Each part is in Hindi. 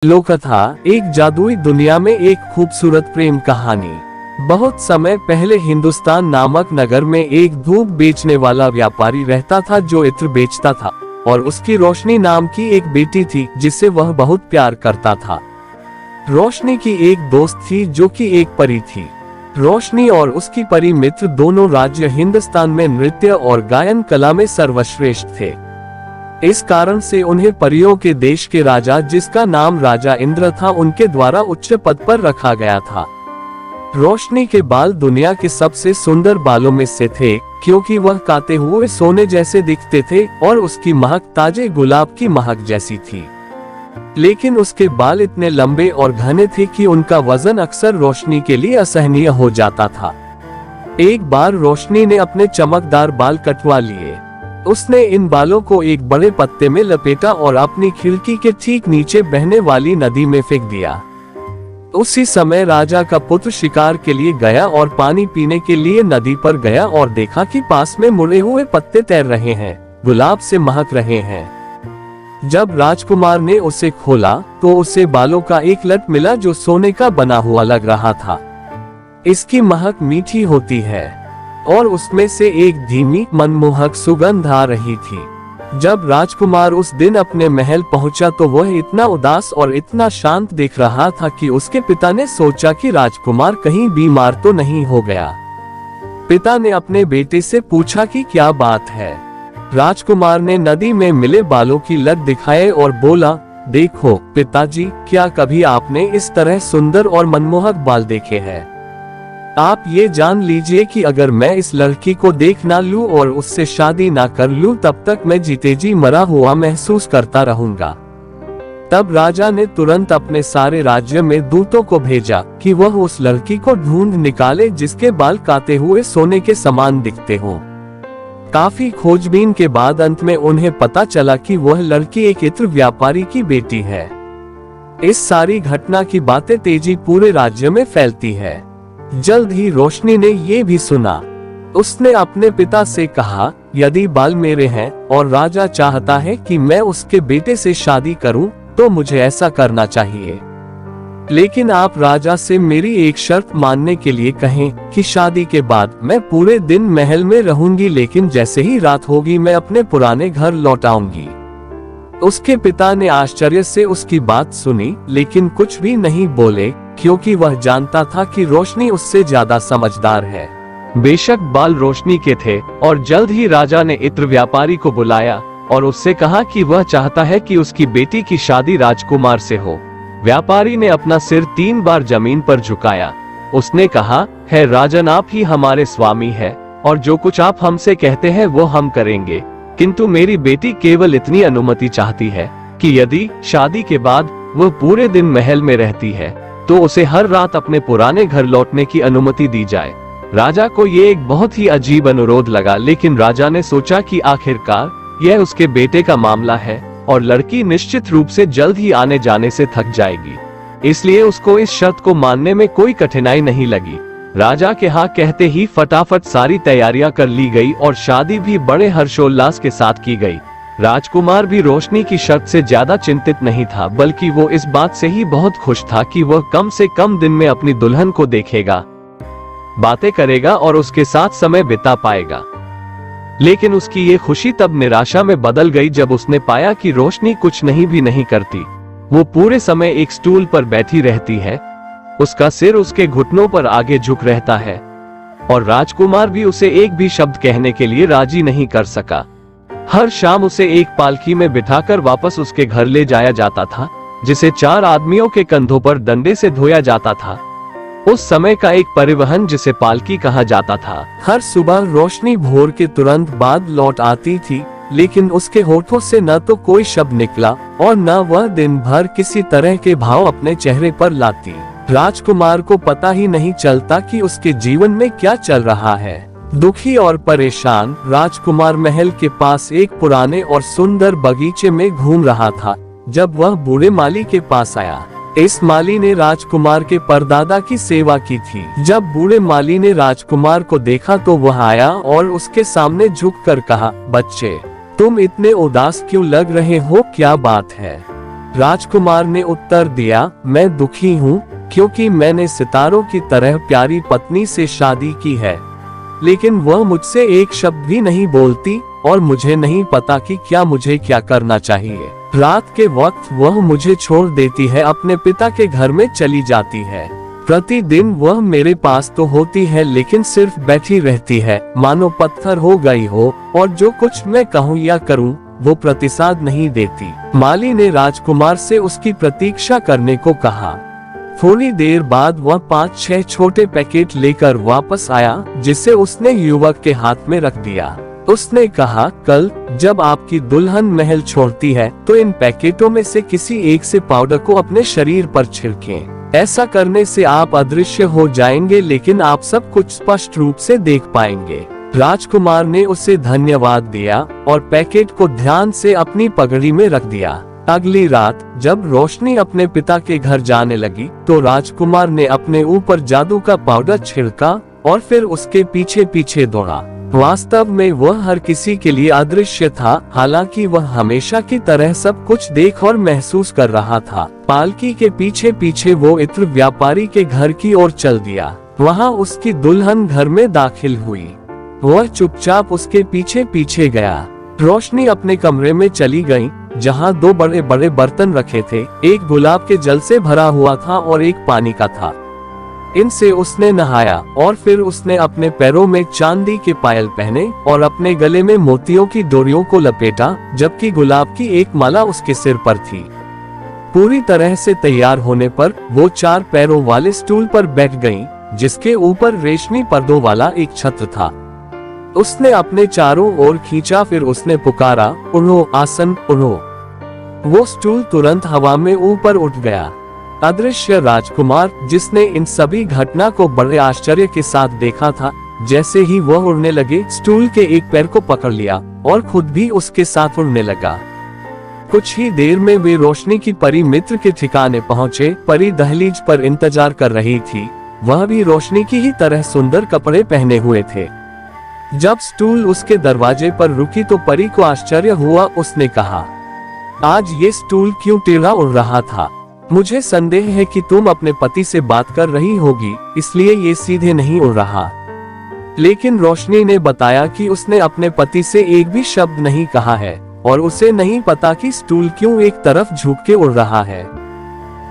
लोककथा। एक जादुई दुनिया में एक खूबसूरत प्रेम कहानी। बहुत समय पहले हिंदुस्तान नामक नगर में एक धूप बेचने वाला व्यापारी रहता था जो इत्र बेचता था, और उसकी रोशनी नाम की एक बेटी थी जिसे वह बहुत प्यार करता था। रोशनी की एक दोस्त थी जो कि एक परी थी। रोशनी और उसकी परी मित्र दोनों राज्य हिंदुस्तान में नृत्य और गायन कला में सर्वश्रेष्ठ थे। इस कारण से उन्हें परियों के देश के राजा, जिसका नाम राजा इंद्र था, उनके द्वारा उच्च पद पर रखा गया था। रोशनी के बाल दुनिया के सबसे सुंदर बालों में से थे, क्योंकि वह काते हुए सोने जैसे दिखते थे और उसकी महक ताजे गुलाब की महक जैसी थी। लेकिन उसके बाल इतने लंबे और घने थे कि उनका वजन अक्सर रोशनी के लिए असहनीय हो जाता था। एक बार रोशनी ने अपने चमकदार बाल कटवा लिए। उसने इन बालों को एक बड़े पत्ते में लपेटा और अपनी खिड़की के ठीक नीचे बहने वाली नदी में फेंक दिया। उसी समय राजा का पुत्र शिकार के लिए गया और पानी पीने के लिए नदी पर गया और देखा कि पास में मुड़े हुए पत्ते तैर रहे हैं, गुलाब से महक रहे हैं। जब राजकुमार ने उसे खोला तो उसे बालों का एक लट मिला जो सोने का बना हुआ लग रहा था। इसकी महक मीठी होती है और उसमें से एक धीमी मनमोहक सुगंध आ रही थी। जब राजकुमार उस दिन अपने महल पहुंचा तो वह इतना उदास और इतना शांत दिख रहा था कि उसके पिता ने सोचा कि राजकुमार कहीं बीमार तो नहीं हो गया। पिता ने अपने बेटे से पूछा कि क्या बात है। राजकुमार ने नदी में मिले बालों की लट दिखाए और बोला, देखो पिताजी, क्या कभी आपने इस तरह सुंदर और मनमोहक बाल देखे हैं? आप ये जान लीजिए कि अगर मैं इस लड़की को देख ना लूं और उससे शादी ना कर लूं तब तक मैं जीते जी मरा हुआ महसूस करता रहूंगा। तब राजा ने तुरंत अपने सारे राज्य में दूतों को भेजा कि वह उस लड़की को ढूंढ निकाले जिसके बाल काते हुए सोने के समान दिखते हों। काफी खोजबीन के बाद अंत में उन्हें पता चला कि वह लड़की एक इत्र व्यापारी की बेटी है। इस सारी घटना की बातें तेजी पूरे राज्य में फैलती है। जल्द ही रोशनी ने ये भी सुना। उसने अपने पिता से कहा, यदि बाल मेरे हैं और राजा चाहता है कि मैं उसके बेटे से शादी करूं, तो मुझे ऐसा करना चाहिए। लेकिन आप राजा से मेरी एक शर्त मानने के लिए कहें कि शादी के बाद मैं पूरे दिन महल में रहूंगी, लेकिन जैसे ही रात होगी मैं अपने पुराने घर लौट आऊंगी। उसके पिता ने आश्चर्य से उसकी बात सुनी, लेकिन कुछ भी नहीं बोले, क्योंकि वह जानता था कि रोशनी उससे ज्यादा समझदार है। बेशक बाल रोशनी के थे और जल्द ही राजा ने इत्र व्यापारी को बुलाया और उससे कहा कि वह चाहता है कि उसकी बेटी की शादी राजकुमार से हो। व्यापारी ने अपना सिर 3 बार जमीन पर झुकाया। उसने कहा, है राजन, आप ही हमारे स्वामी है और जो कुछ आप हमसे कहते हैं वो हम करेंगे, किंतु मेरी बेटी केवल इतनी अनुमति चाहती है कि यदि शादी के बाद वह पूरे दिन महल में रहती है तो उसे हर रात अपने पुराने घर लौटने की अनुमति दी जाए। राजा को ये एक बहुत ही अजीब अनुरोध लगा, लेकिन राजा ने सोचा कि आखिरकार यह उसके बेटे का मामला है और लड़की निश्चित रूप से जल्द ही आने जाने से थक जाएगी, इसलिए उसको इस शर्त को मानने में कोई कठिनाई नहीं लगी। राजा के हाँ कहते ही फटाफट सारी तैयारियां कर ली गई और शादी भी बड़े हर्षोल्लास के साथ की गई। राजकुमार भी रोशनी की शर्त से ज्यादा चिंतित नहीं था, बल्कि वो इस बात से ही बहुत खुश था कि वह कम से कम दिन में अपनी दुल्हन को देखेगा, बातें करेगा और उसके साथ समय बिता पाएगा। लेकिन उसकी ये खुशी तब निराशा में बदल गई जब उसने पाया कि रोशनी कुछ भी नहीं करती। वो पूरे समय एक स्टूल पर बैठी रहती है, उसका सिर उसके घुटनों पर आगे झुक रहता है और राजकुमार भी उसे एक भी शब्द कहने के लिए राजी नहीं कर सका। हर शाम उसे एक पालकी में बिठाकर वापस उसके घर ले जाया जाता था, जिसे 4 आदमियों के कंधों पर डंडे से ढोया जाता था। उस समय का एक परिवहन जिसे पालकी कहा जाता था। हर सुबह रोशनी भोर के तुरंत बाद लौट आती थी, लेकिन उसके होठों से न तो कोई शब्द निकला और न वह दिन भर किसी तरह के भाव अपने चेहरे पर लाती। राजकुमार को पता ही नहीं चलता कि उसके जीवन में क्या चल रहा है। दुखी और परेशान राजकुमार महल के पास एक पुराने और सुंदर बगीचे में घूम रहा था जब वह बूढ़े माली के पास आया। इस माली ने राजकुमार के परदादा की सेवा की थी। जब बूढ़े माली ने राजकुमार को देखा तो वह आया और उसके सामने झुककर कहा, बच्चे, तुम इतने उदास क्यों लग रहे हो, क्या बात है? राजकुमार ने उत्तर दिया, मैं दुखी हूँ क्योंकि मैंने सितारों की तरह प्यारी पत्नी से शादी की है, लेकिन वह मुझसे एक शब्द भी नहीं बोलती और मुझे नहीं पता कि मुझे क्या करना चाहिए। रात के वक्त वह मुझे छोड़ देती है, अपने पिता के घर में चली जाती है। प्रतिदिन वह मेरे पास तो होती है लेकिन सिर्फ बैठी रहती है, मानो पत्थर हो गई हो, और जो कुछ मैं कहूँ या करूँ वो प्रतिसाद नहीं देती। माली ने राजकुमार से उसकी प्रतीक्षा करने को कहा। थोड़ी देर बाद वह 5-6 छोटे पैकेट लेकर वापस आया, जिसे उसने युवक के हाथ में रख दिया। उसने कहा, कल जब आपकी दुल्हन महल छोड़ती है तो इन पैकेटों में से किसी एक से पाउडर को अपने शरीर पर छिड़कें। ऐसा करने से आप अदृश्य हो जाएंगे, लेकिन आप सब कुछ स्पष्ट रूप से देख पाएंगे। राजकुमार ने उसे धन्यवाद दिया और पैकेट को ध्यान से अपनी पगड़ी में रख दिया। अगली रात जब रोशनी अपने पिता के घर जाने लगी तो राजकुमार ने अपने ऊपर जादू का पाउडर छिड़का और फिर उसके पीछे पीछे दौड़ा। वास्तव में वह हर किसी के लिए अदृश्य था, हालांकि वह हमेशा की तरह सब कुछ देख और महसूस कर रहा था। पालकी के पीछे पीछे वो इत्र व्यापारी के घर की ओर चल दिया। वहाँ उसकी दुल्हन घर में दाखिल हुई। वह चुपचाप उसके पीछे पीछे गया। रोशनी अपने कमरे में चली गई, जहाँ 2 बड़े बड़े बर्तन रखे थे। एक गुलाब के जल से भरा हुआ था और एक पानी का था। इनसे उसने नहाया और फिर उसने अपने पैरों में चांदी के पायल पहने और अपने गले में मोतियों की डोरियों को लपेटा, जबकि गुलाब की एक माला उसके सिर पर थी। पूरी तरह से तैयार होने पर वो 4 पैरों वाले स्टूल पर बैठ गईं, जिसके ऊपर रेशमी पर्दों वाला एक छत्र था। उसने अपने चारों ओर खींचा, फिर उसने पुकारा, उड़ो आसन उड़ो। वो स्टूल तुरंत हवा में ऊपर उठ गया। अदृश्य राजकुमार, जिसने इन सभी घटना को बड़े आश्चर्य के साथ देखा था, जैसे ही वह उड़ने लगे स्टूल के एक पैर को पकड़ लिया और खुद भी उसके साथ उड़ने लगा। कुछ ही देर में वे रोशनी की परी मित्र के ठिकाने पहुँचे। परी दहलीज पर इंतजार कर रही थी। वह भी रोशनी की ही तरह सुंदर कपड़े पहने हुए थे। जब स्टूल उसके दरवाजे पर रुकी तो परी को आश्चर्य हुआ। उसने कहा, आज ये स्टूल क्यों टेढ़ा उड़ रहा था? मुझे संदेह है कि तुम अपने पति से बात कर रही होगी, इसलिए ये सीधे नहीं उड़ रहा। लेकिन रोशनी ने बताया कि उसने अपने पति से एक भी शब्द नहीं कहा है और उसे नहीं पता कि स्टूल क्यों एक तरफ झुक के उड़ रहा है।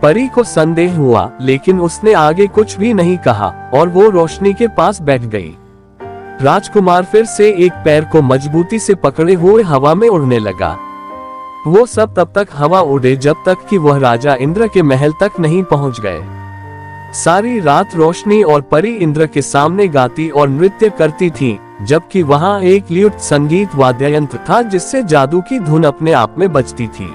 परी को संदेह हुआ, लेकिन उसने आगे कुछ भी नहीं कहा और वो रोशनी के पास बैठ गई। राजकुमार फिर से एक पैर को मजबूती से पकड़े हुए हवा में उड़ने लगा। वो सब तब तक हवा उड़े जब तक कि वह राजा इंद्र के महल तक नहीं पहुंच गए। सारी रात रोशनी और परी इंद्र के सामने गाती और नृत्य करती थीं, जबकि वहां एक ल्यूट संगीत वाद्य यंत्र था जिससे जादू की धुन अपने आप में बजती थी।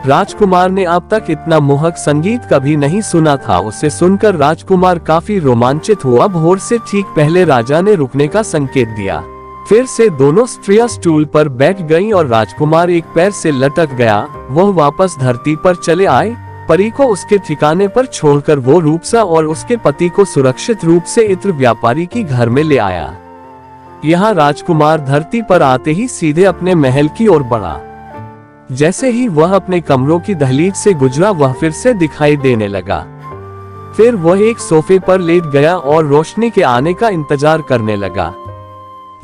राजकुमार ने अब तक इतना मोहक संगीत कभी नहीं सुना था। उसे सुनकर राजकुमार काफी रोमांचित हुआ। भोर से ठीक पहले राजा ने रुकने का संकेत दिया। फिर से दोनों स्त्रियां स्टूल पर बैठ गईं और राजकुमार एक पैर से लटक गया। वह वापस धरती पर चले आए। परी को उसके ठिकाने पर छोड़कर वो रूपसा और उसके पति को सुरक्षित रूप से इत्र व्यापारी की घर में ले आया। यहाँ राजकुमार धरती पर आते ही सीधे अपने महल की ओर बढ़ा। जैसे ही वह अपने कमरों की दहलीज से गुजरा, वह फिर से दिखाई देने लगा। फिर वह एक सोफे पर लेट गया और रोशनी के आने का इंतजार करने लगा।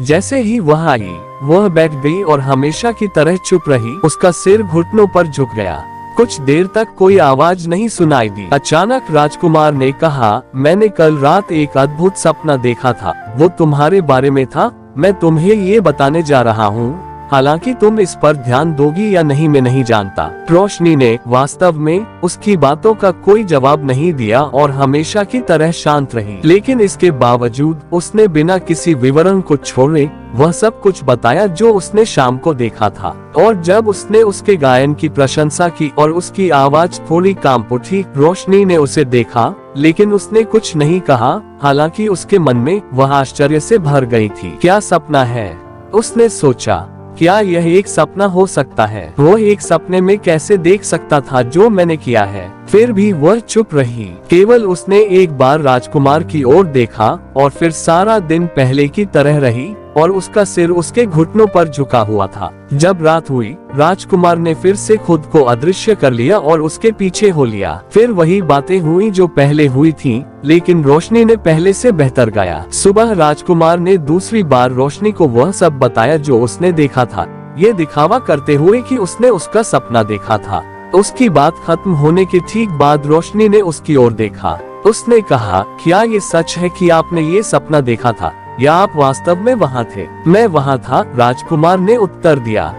जैसे ही वह आई, वह बैठ गई और हमेशा की तरह चुप रही। उसका सिर घुटनों पर झुक गया। कुछ देर तक कोई आवाज नहीं सुनाई दी। अचानक राजकुमार ने कहा, मैंने कल रात एक अद्भुत सपना देखा था। वो तुम्हारे बारे में था। मैं तुम्हें ये बताने जा रहा हूँ, हालांकि तुम इस पर ध्यान दोगी या नहीं मैं नहीं जानता। रोशनी ने वास्तव में उसकी बातों का कोई जवाब नहीं दिया और हमेशा की तरह शांत रही। लेकिन इसके बावजूद उसने बिना किसी विवरण को छोड़े वह सब कुछ बताया जो उसने शाम को देखा था। और जब उसने उसके गायन की प्रशंसा की और उसकी आवाज थोड़ी कांप उठी, रोशनी ने उसे देखा लेकिन उसने कुछ नहीं कहा। हालांकि उसके मन में वह आश्चर्य से भर गई थी। क्या सपना है? उसने सोचा। क्या यह एक सपना हो सकता है? वो एक सपने में कैसे देख सकता था जो मैंने किया है? फिर भी वह चुप रही। केवल उसने एक बार राजकुमार की ओर देखा और फिर सारा दिन पहले की तरह रही। और उसका सिर उसके घुटनों पर झुका हुआ था। जब रात हुई, राजकुमार ने फिर से खुद को अदृश्य कर लिया और उसके पीछे हो लिया। फिर वही बातें हुई जो पहले हुई थीं, लेकिन रोशनी ने पहले से बेहतर गाया। सुबह राजकुमार ने दूसरी बार रोशनी को वह सब बताया जो उसने देखा था, ये दिखावा करते हुए कि उसने उसका सपना देखा था। उसकी बात खत्म होने के ठीक बाद रोशनी ने उसकी ओर देखा। उसने कहा, क्या ये सच है कि आपने ये सपना देखा था, या आप वास्तव में वहाँ थे? मैं वहाँ था, राजकुमार ने उत्तर दिया।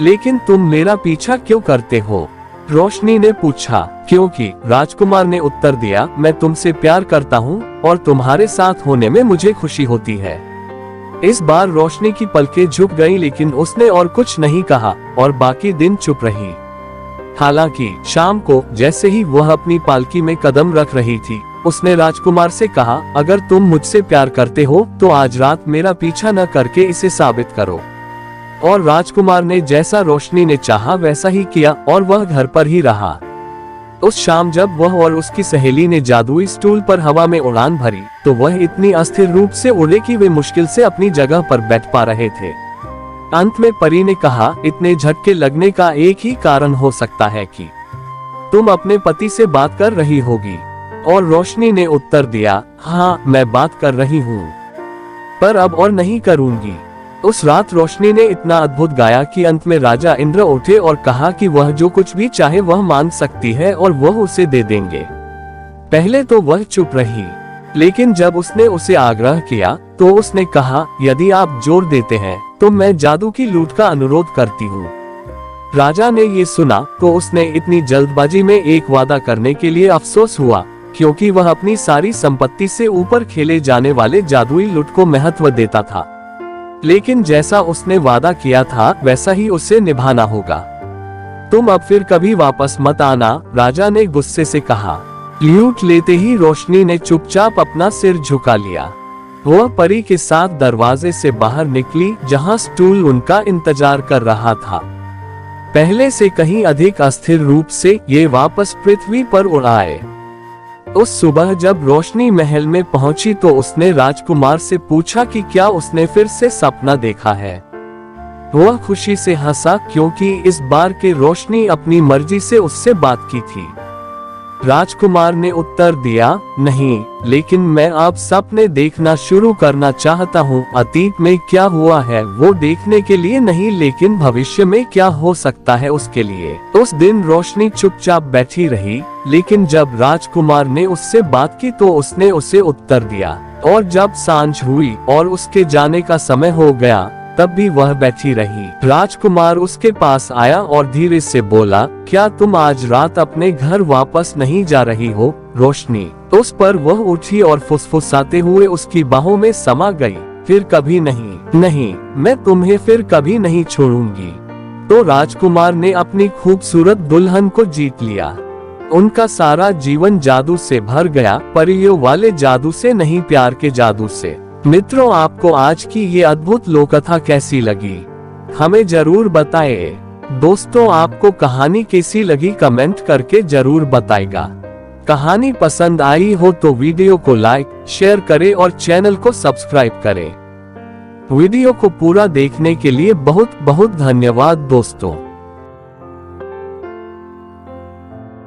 लेकिन तुम मेरा पीछा क्यों करते हो? रोशनी ने पूछा। क्योंकि, राजकुमार ने उत्तर दिया, मैं तुमसे प्यार करता हूँ और तुम्हारे साथ होने में मुझे खुशी होती है। इस बार रोशनी की पलकें झुक गईं, लेकिन उसने और कुछ नहीं कहा और बाकी दिन चुप रही। हालांकि शाम को जैसे ही वह अपनी पालकी में कदम रख रही थी, उसने राजकुमार से कहा, अगर तुम मुझसे प्यार करते हो तो आज रात मेरा पीछा न करके इसे साबित करो। और राजकुमार ने जैसा रोशनी ने चाहा वैसा ही किया और वह घर पर ही रहा। उस शाम जब वह और उसकी सहेली ने जादुई स्टूल पर हवा में उड़ान भरी, तो वह इतनी अस्थिर रूप से उड़े कि वे मुश्किल से अपनी जगह पर बैठ पा रहे थे। अंत में परी ने कहा, इतने झटके लगने का एक ही कारण हो सकता है कि तुम अपने पति से बात कर रही होगी। और रोशनी ने उत्तर दिया, हाँ, मैं बात कर रही हूँ, पर अब और नहीं करूँगी। उस रात रोशनी ने इतना अद्भुत गाया कि अंत में राजा इंद्र उठे और कहा कि वह जो कुछ भी चाहे वह मांग सकती है और वह उसे दे देंगे। पहले तो वह चुप रही, लेकिन जब उसने उसे आग्रह किया तो उसने कहा, यदि आप जोर देते हैं तो मैं जादू की लूट का अनुरोध करती हूँ। राजा ने ये सुना तो उसने इतनी जल्दबाजी में एक वादा करने के लिए अफसोस हुआ, क्योंकि वह अपनी सारी संपत्ति से ऊपर खेले जाने वाले जादुई लूट को महत्व देता था। लेकिन जैसा उसने वादा किया था वैसा ही उसे निभाना होगा। तुम अब फिर कभी वापस मत आना, राजा ने गुस्से से कहा। लूट लेते ही रोशनी ने चुपचाप अपना सिर झुका लिया। वह परी के साथ दरवाजे से बाहर निकली, जहां स्टूल उनका इंतजार कर रहा था। पहले से कहीं अधिक अस्थिर रूप से ये वापस पृथ्वी पर उड़ आए। उस सुबह जब रोशनी महल में पहुंची तो उसने राजकुमार से पूछा कि क्या उसने फिर से सपना देखा है। वह खुशी से हंसा, क्योंकि इस बार के रोशनी अपनी मर्जी से उससे बात की थी। राजकुमार ने उत्तर दिया, नहीं, लेकिन मैं अब सपने देखना शुरू करना चाहता हूँ। अतीत में क्या हुआ है वो देखने के लिए नहीं, लेकिन भविष्य में क्या हो सकता है उसके लिए। उस दिन रोशनी चुपचाप बैठी रही, लेकिन जब राजकुमार ने उससे बात की तो उसने उसे उत्तर दिया। और जब सांझ हुई और उसके जाने का समय हो गया, तब भी वह बैठी रही। राजकुमार उसके पास आया और धीरे से बोला, क्या तुम आज रात अपने घर वापस नहीं जा रही हो, रोशनी? उस पर वह उठी और फुसफुसाते हुए उसकी बाहों में समा गई। फिर कभी नहीं, नहीं, मैं तुम्हें फिर कभी नहीं छोड़ूंगी। तो राजकुमार ने अपनी खूबसूरत दुल्हन को जीत लिया। उनका सारा जीवन जादू से भर गया, परियों वाले जादू से नहीं, प्यार के जादू से। मित्रों, आपको आज की ये अद्भुत लोककथा कैसी लगी हमें जरूर बताएं। दोस्तों, आपको कहानी कैसी लगी कमेंट करके जरूर बताएगा। कहानी पसंद आई हो तो वीडियो को लाइक, शेयर करें और चैनल को सब्सक्राइब करें। वीडियो को पूरा देखने के लिए बहुत बहुत धन्यवाद दोस्तों।